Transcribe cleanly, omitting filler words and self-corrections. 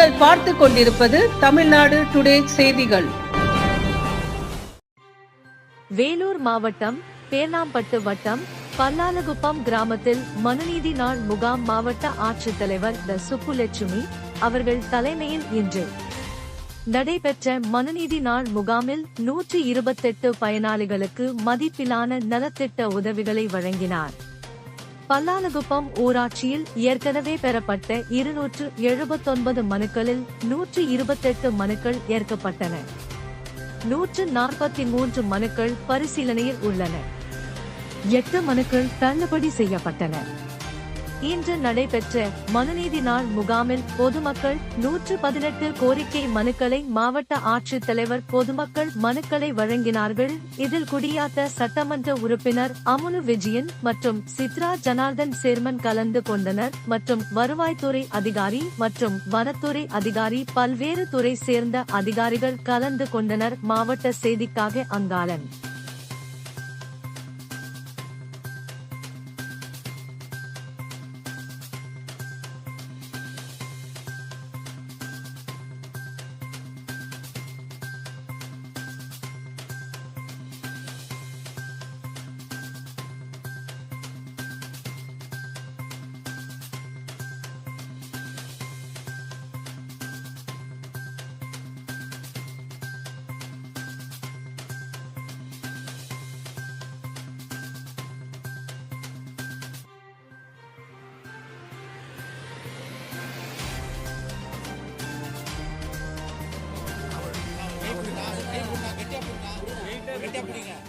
நீங்கள் பார்த்து கொண்டிருப்பது தமிழ்நாடு டுடே செய்திகள். வேலூர் மாவட்டம் பேர்ணாம்பட்டு வட்டம் பல்லாலகுப்பம் கிராமத்தில் மனுநீதி நாள் முகாம் மாவட்ட ஆட்சித்தலைவர் த. சுப்புலட்சுமி அவர்கள் தலைமையில் இன்று நடைபெற்ற மனுநீதி நாள் முகாமில் 128 பயனாளிகளுக்கு மதிப்பிலான நலத்திட்ட உதவிகளை வழங்கினார். பல்லாலகுப்பம் ஊராட்சியில் ஏற்கனவே பெறப்பட்ட 279 மனுக்களில் 128 மனுக்கள் ஏற்கப்பட்டன. 143 மனுக்கள் பரிசீலனையில் உள்ளன. 8 மனுக்கள் தள்ளுபடி செய்யப்பட்டன. இன்று நடைபெற்ற மனுநீதி நாள் முகாமில் பொதுமக்கள் 118 கோரிக்கை மனுக்களை மாவட்ட ஆட்சித்தலைவர் பொதுமக்கள் மனுக்களை வழங்கினார்கள். இதில் குடியாத்த சட்டமன்ற உறுப்பினர் அமுலு விஜயன் மற்றும் சித்ரா ஜனார்தன் சேர்மன் கலந்து கொண்டனர். மற்றும் வருவாய்த்துறை அதிகாரி மற்றும் வனத்துறை அதிகாரி பல்வேறு துறை சேர்ந்த அதிகாரிகள் கலந்து கொண்டனர். மாவட்ட செய்திக்காக அங்காளன். கெட்டியா பிடிங்க.